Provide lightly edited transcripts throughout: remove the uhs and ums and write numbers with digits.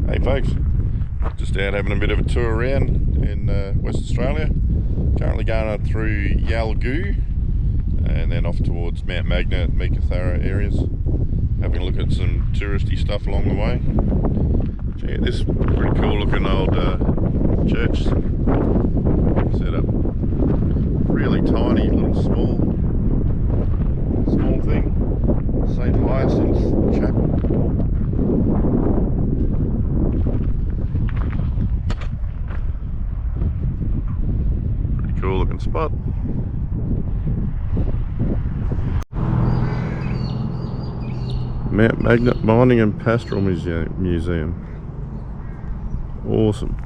Hey folks, just out having a bit of a tour around in West Australia. Currently going up through Yalgoo and then off towards Mount Magnet, Meekatharra areas. Having a look at some touristy stuff along the way. Check out this pretty cool looking old church setup. Really tiny, little small thing. St. Hyacinth's Chapel. Cool looking spot. Mount Magnet Mining and Pastoral Museum. Awesome.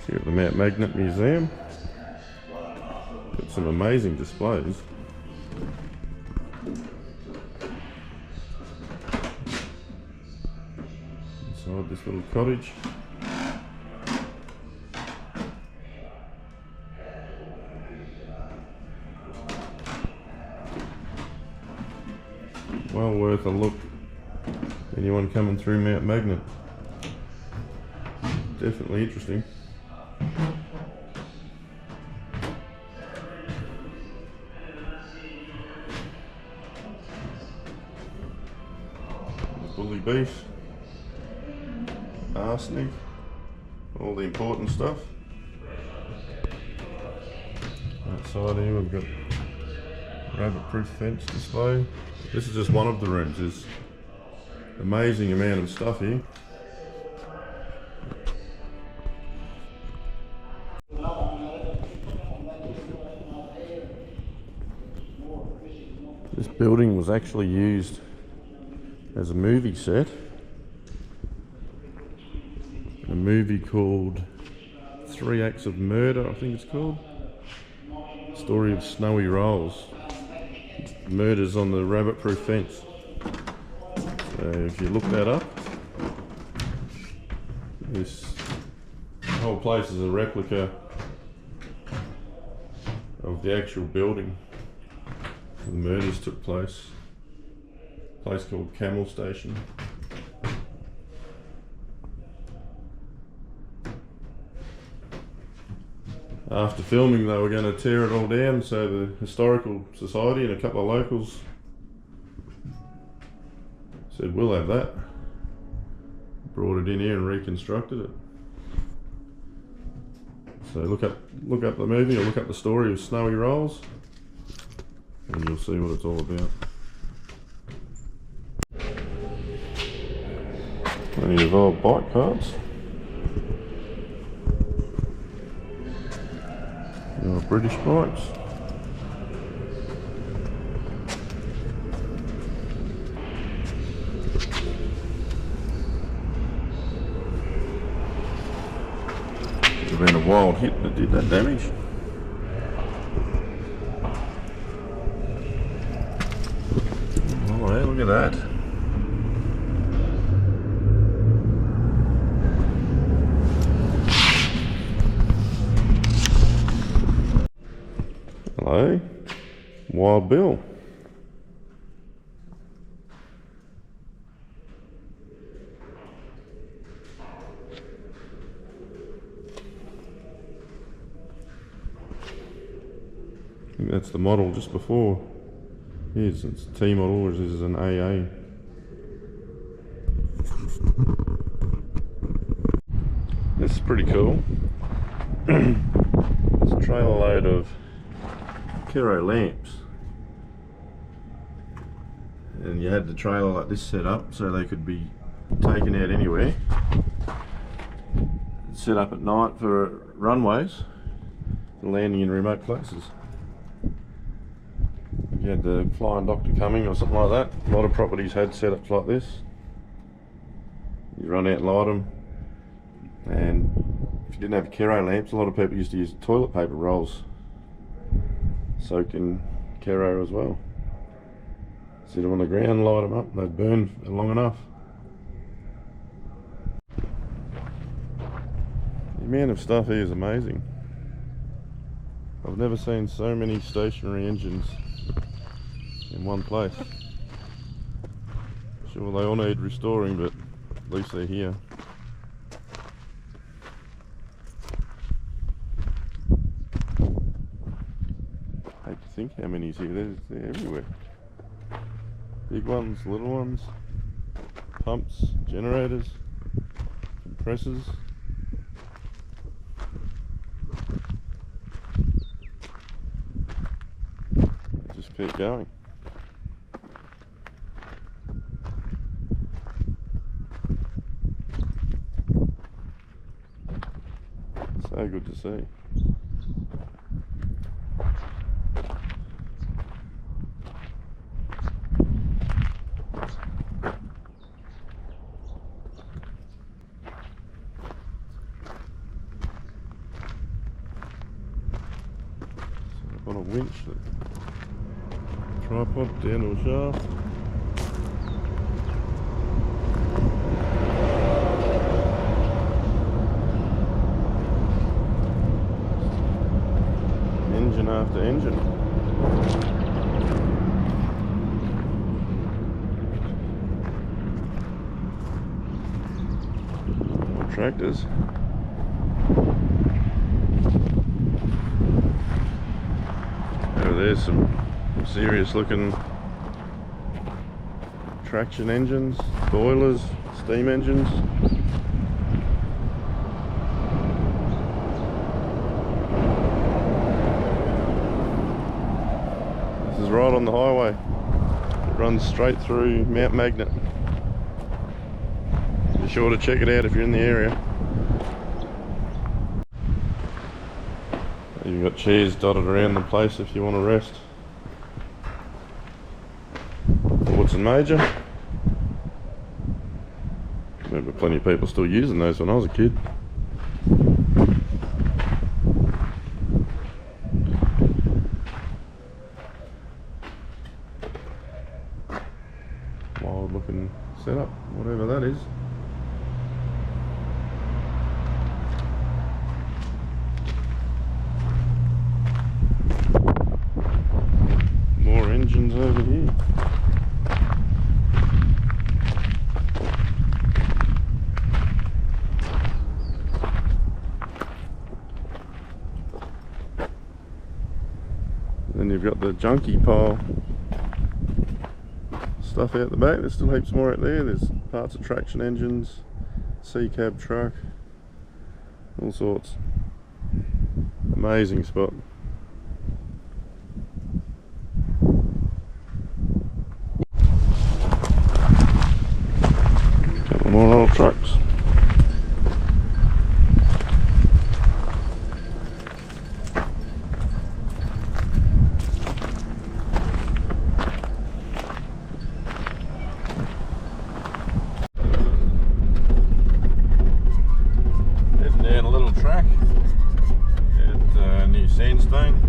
Here at the Mount Magnet Museum. Got some amazing displays. Inside this little cottage. Well worth a look. Anyone coming through Mount Magnet. Definitely interesting. Bully beef. Arsenic, all the important stuff. Outside here we've got rabbit-proof fence display. This is just one of the rooms. There's an amazing amount of stuff here. This building was actually used as a movie set. A movie called 3 Acts of Murder, I think it's called. Story of Snowy Rolls. Murders on the rabbit-proof fence. So if you look that up, this whole place is a replica of the actual building where the murders took place. A place called Camel Station. After filming they were going to tear it all down, so the Historical Society and a couple of locals said we'll have that. Brought it in here and reconstructed it. So look up the movie or look up the story of Snowy Rolls and you'll see what it's all about. Plenty of old bike parts. British bikes. Could have been a wild hit that did that damage. Oh yeah, look at that. Hello, Wild Bill. I think that's the model just before. Here's it's a T model, whereas this is an AA. This is pretty cool. It's a trailer load of Kero lamps, and you had the trailer like this set up so they could be taken out anywhere, set up at night for runways, landing in remote places. If you had the flying doctor coming or something like that, a lot of properties had setups like this. You run out and light them, and if you didn't have Kero lamps, a lot of people used to use toilet paper rolls soaked in Kero as well. Sit them on the ground, light them up, they'd burn long enough. The amount of stuff here is amazing. I've never seen so many stationary engines in one place. Sure, they all need restoring, but at least they're here. I hate to think how many's here. They're everywhere. Big ones, little ones, pumps, generators, compressors. Just keep going. So good to see. On a winch, tripod down to a shaft. Engine after engine. More tractors. There's some serious looking traction engines, boilers, steam engines. This is right on the highway. It runs straight through Mount Magnet. Be sure to check it out if you're in the area. You've got chairs dotted around the place if you want to rest. Woodson Major. I remember plenty of people still using those when I was a kid. Wild looking setup, whatever that is. Engines over here. Then you've got the junkie pile stuff out the back. There's still heaps more out there. There's parts of traction engines, C-cab truck, all sorts. Amazing spot. More old trucks. Heading down a little track at Agnew Sandstone.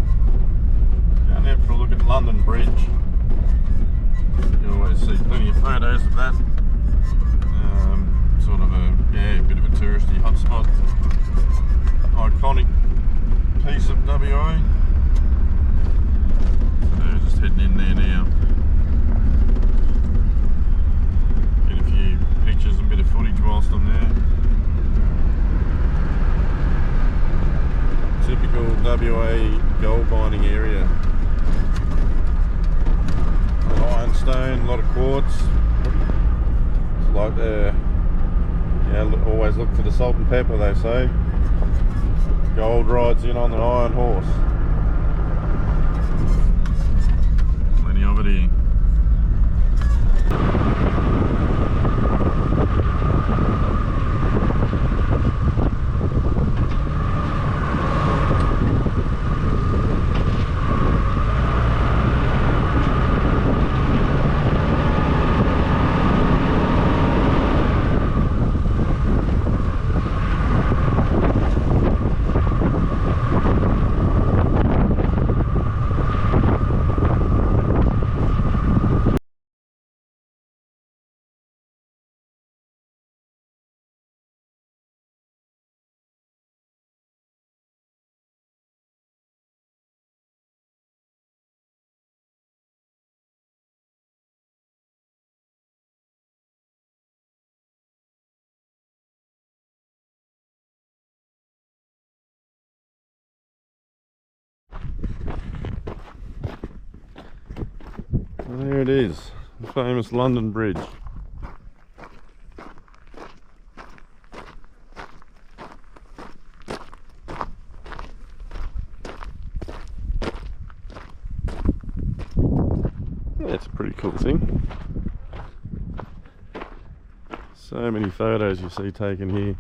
Down there for a look at London Bridge. You always see plenty of photos of that. Sort of a bit of a touristy hotspot. Iconic piece of WA. So just heading in there now. Get a few pictures and a bit of footage whilst I'm there. Typical WA gold mining area. A lot of ironstone, a lot of quartz. It's like always look for the salt and pepper, they say. Gold rides in on an iron horse. Plenty of it here. And there it is, the famous London Bridge. That's a pretty cool thing. So many photos you see taken here.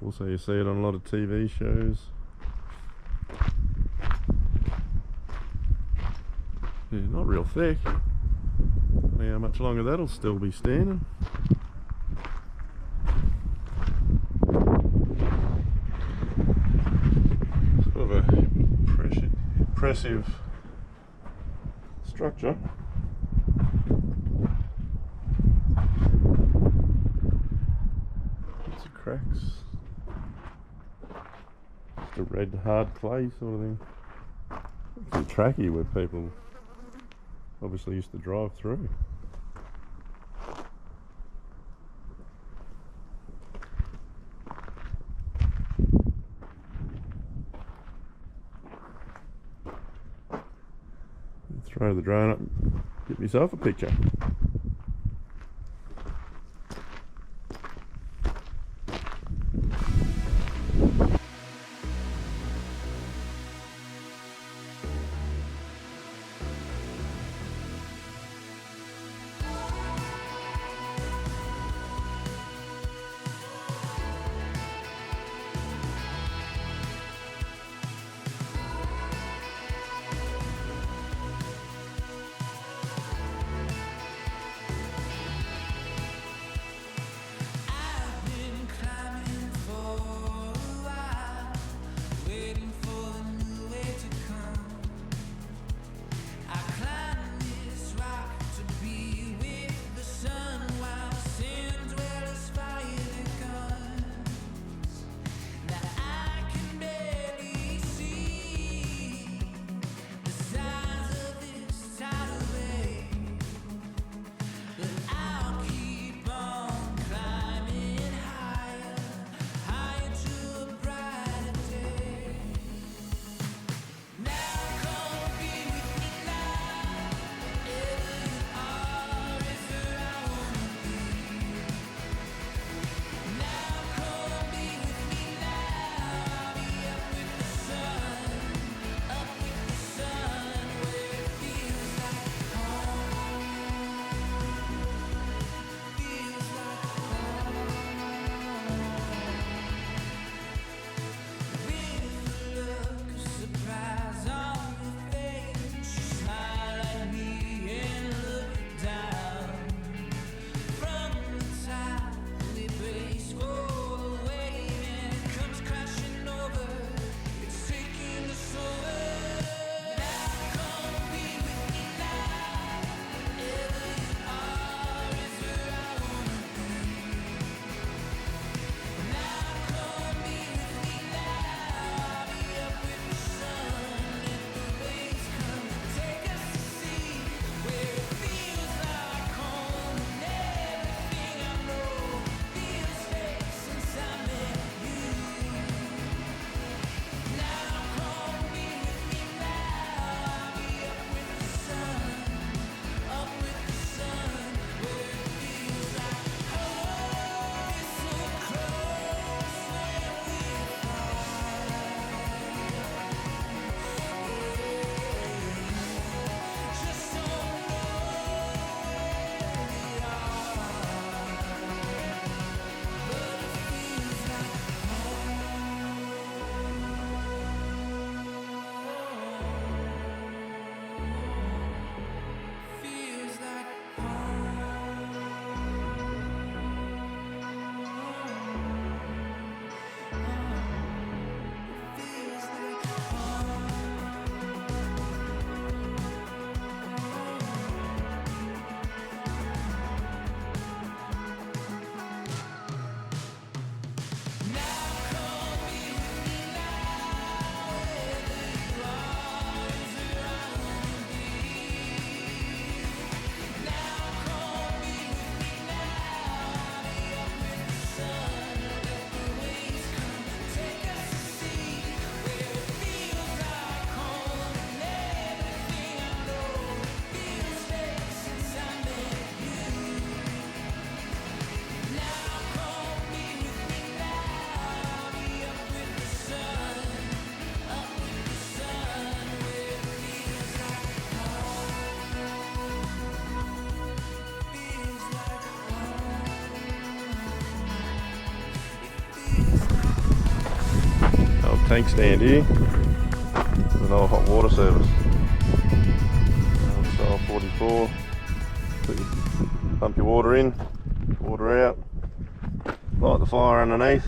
Also you see it on a lot of TV shows. Yeah, not real thick. I how much longer that'll still be standing. Sort of a impressive structure. Lots of cracks. Just a red hard clay sort of thing. It's a trackie where people obviously used to drive through. Throw the drone up and get myself a picture. tank stand here. An old hot water service. Old style 44. Pump your water in, water out, light the fire underneath,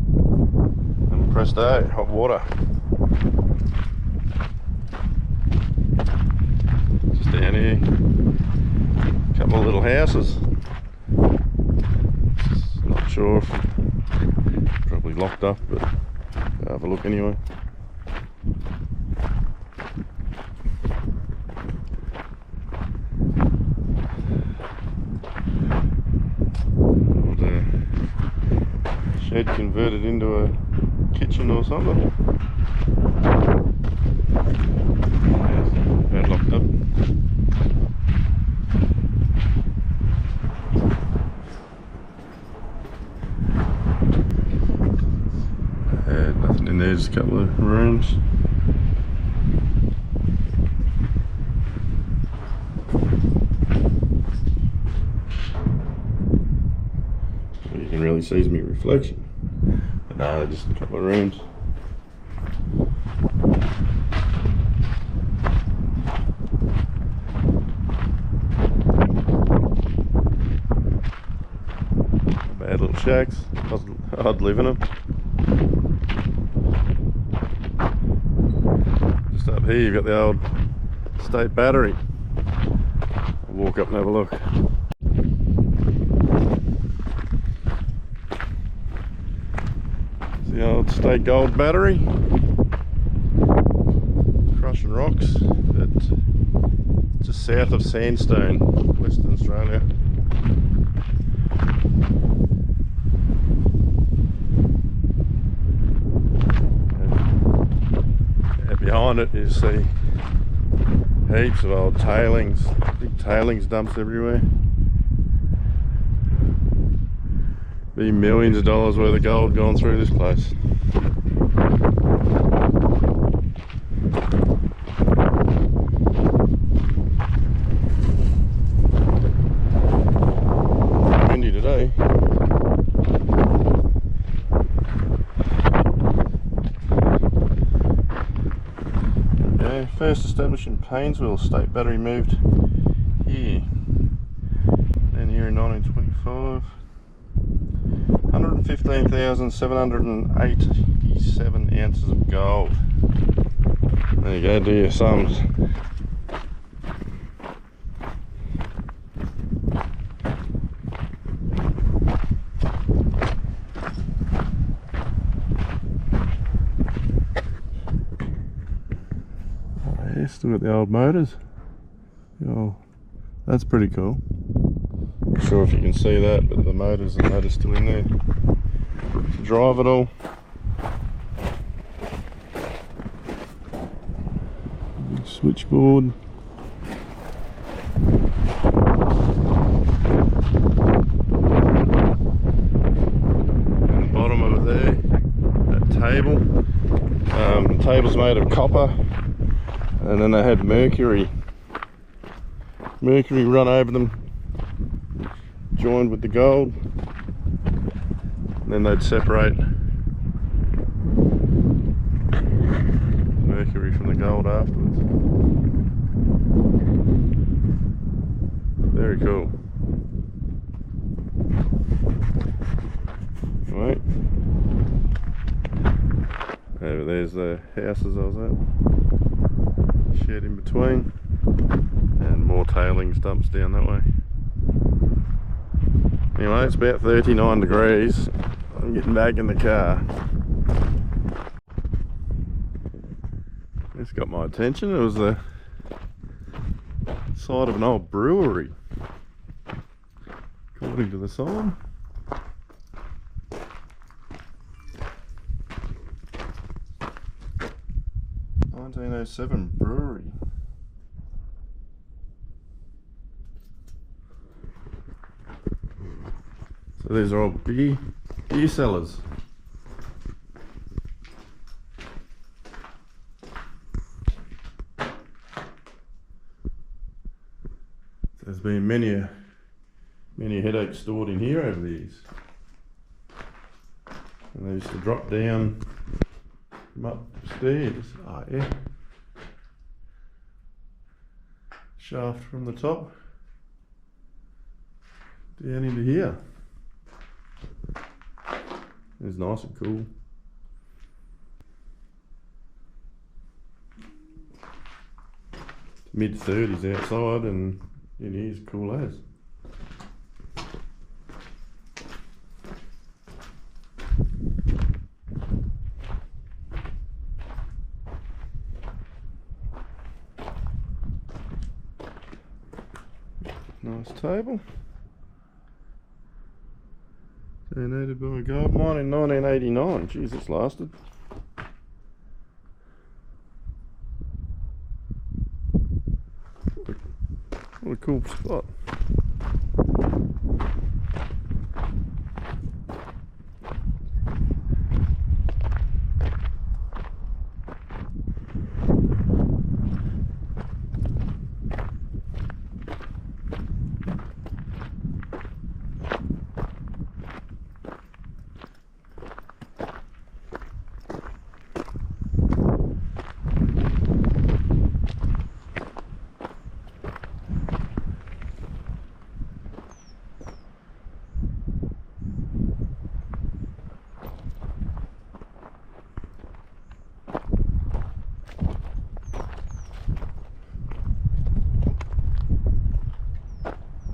and presto, hot water. Just down here, a couple of little houses. Not sure if probably locked up, but I'll have a look anyway. Shed converted into a kitchen or something. That locked up. Nothing in there, just a couple of rooms. You can really see my reflection. But no, just a couple of rooms. Bad little shacks. I'd live in them. Just up here you've got the old state battery. I'll walk up and have a look. The old state gold battery, crushing rocks, just south of Sandstone, Western Australia. And behind it you see heaps of old tailings, big tailings dumps everywhere. Be millions of dollars worth of gold gone through this place. Windy today. Okay, first established in Painesville, state battery moved here. And here in 1925. 115,787 ounces of gold. There you go, do your sums. Oh, yeah, still got the old motors. Oh, that's pretty cool. Not sure if you can see that, but the motors still in there. To drive it all. Big switchboard. And the bottom of it there, that table. The table's made of copper, and then they had mercury run over them, joined with the gold, and then they'd separate mercury from the gold afterwards. Very cool. Right. Over there's the houses I was at. Shed in between, and more tailings dumps down that way. Anyway, it's about 39 degrees. I'm getting back in the car. This got my attention. It was the side of an old brewery, according to the sign. "1907 brewery." So these are all beer cellars. There's been many a headache stored in here over the years. And they used to drop down Come upstairs. Ah, yeah. Shaft from the top down into here. It's nice and cool. Mid-30s outside and in here's cool as. Nice table. Donated by a gold mine in 1989. Jeez, it's lasted. What a cool spot.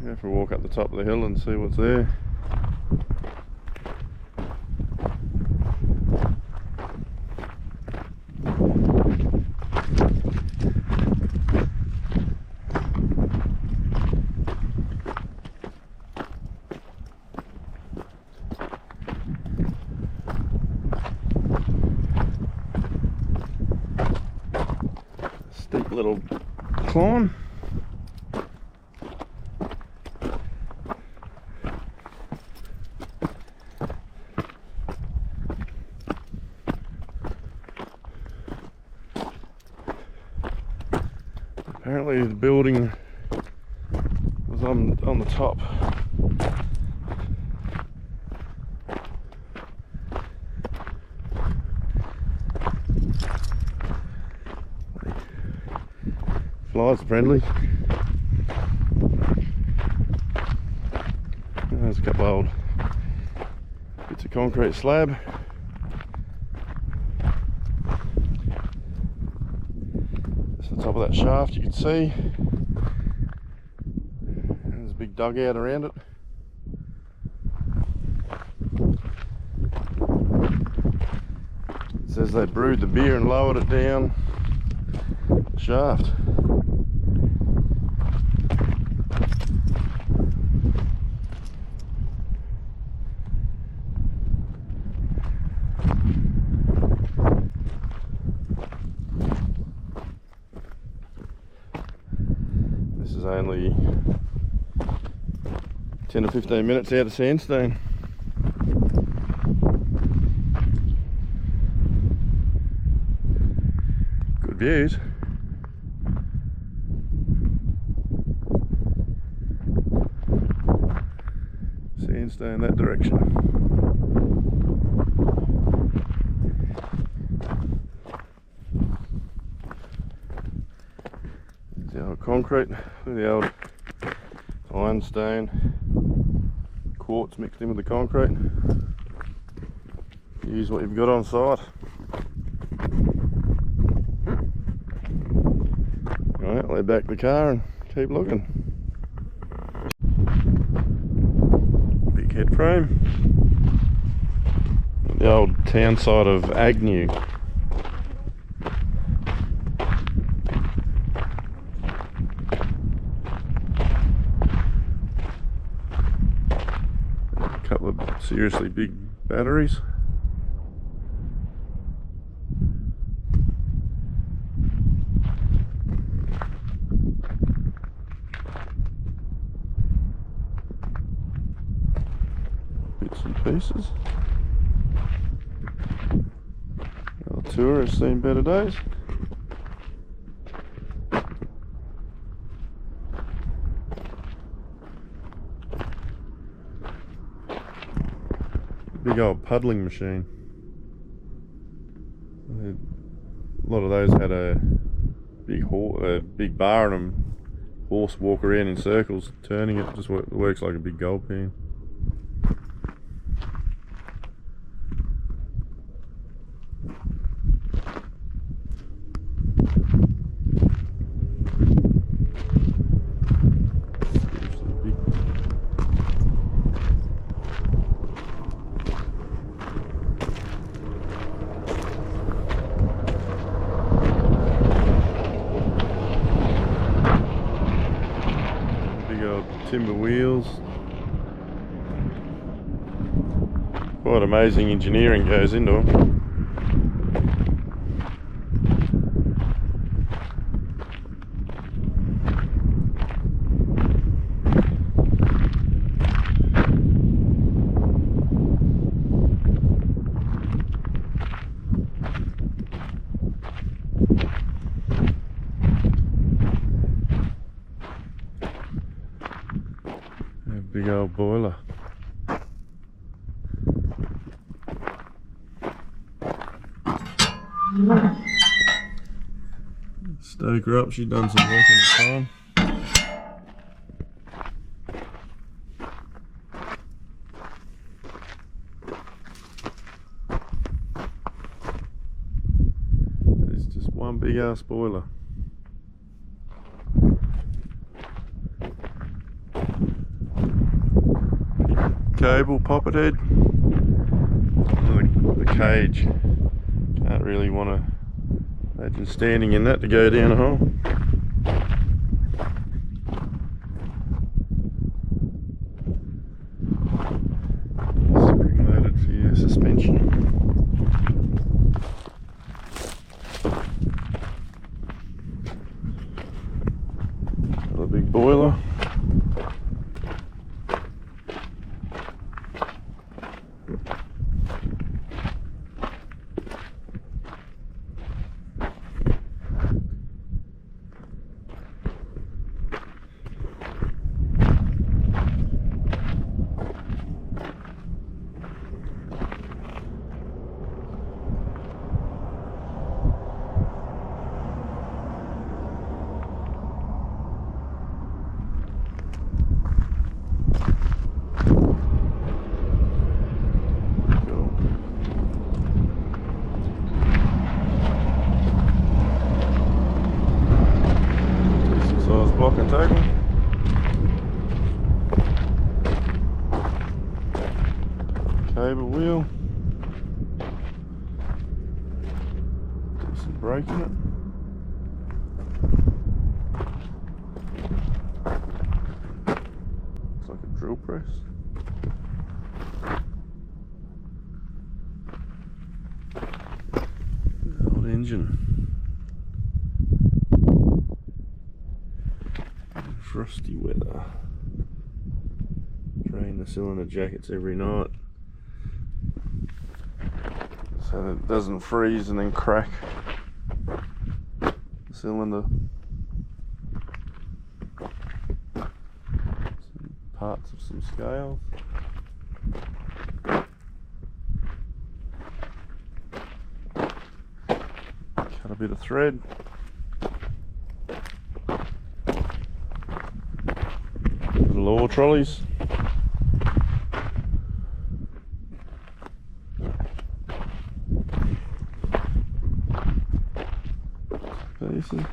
Go for a walk up the top of the hill and see what's there. Steep little climb. Apparently the building was on the top. Flies are friendly. There's a couple of old bits of concrete slab. Top of that shaft you can see there's a big dugout around it. It says they brewed the beer and lowered it down the shaft. Only 10 or 15 minutes out of Sandstone. Good views. Sandstone that direction. The old concrete, the old ironstone, quartz mixed in with the concrete. Use what you've got on site. Alright, lay back the car and keep looking. Big head frame. The old town site of Agnew. Couple of seriously big batteries. Bits and pieces. Our tour has seen better days. Big old puddling machine. lot of those had a big bar in them. Horse walk around in circles, turning it. Just works like a big gold pan. Timber wheels. Quite amazing engineering goes into them. Big old boiler. Stoke her up, she's done some work in the time. It's just one big ass boiler. Cable, poppet head, the cage. Can't really want to imagine standing in that to go down a hole. Spring loaded for your suspension. Another big boiler. Block and tackle. Cable wheel. Decent brake in it. Looks like a drill press. Old engine. Frosty weather. Drain the cylinder jackets every night so that it doesn't freeze and then crack the cylinder. Some parts of some scales. Cut a bit of thread. Ore trolleys. Pieces.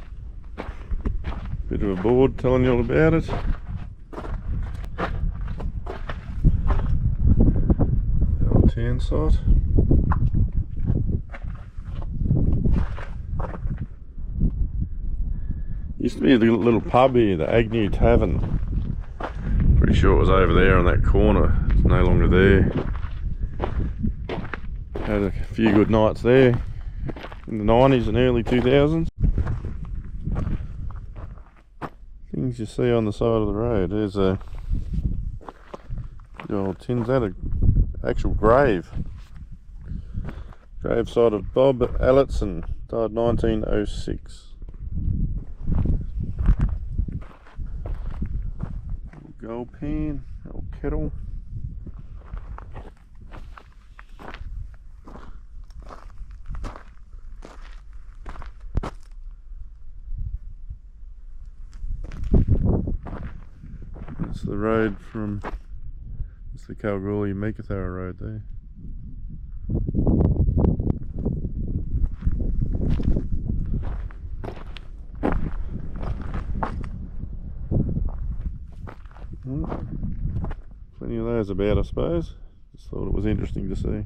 Bit of a board telling you all about it. The old town site. Used to be a little pub here, the Agnew Tavern. Pretty sure it was over there on that corner. It's no longer there. Had a few good nights there in the 90s and early 2000s. Things you see on the side of the road. There's a the old tins. That an actual grave. Gravesite of Bob Allitson, died 1906. Gold pan, old kettle. That's the road from, it's the Kalgoorlie-Meekatharra road there. Well, plenty of those about, I suppose. Just thought it was interesting to see.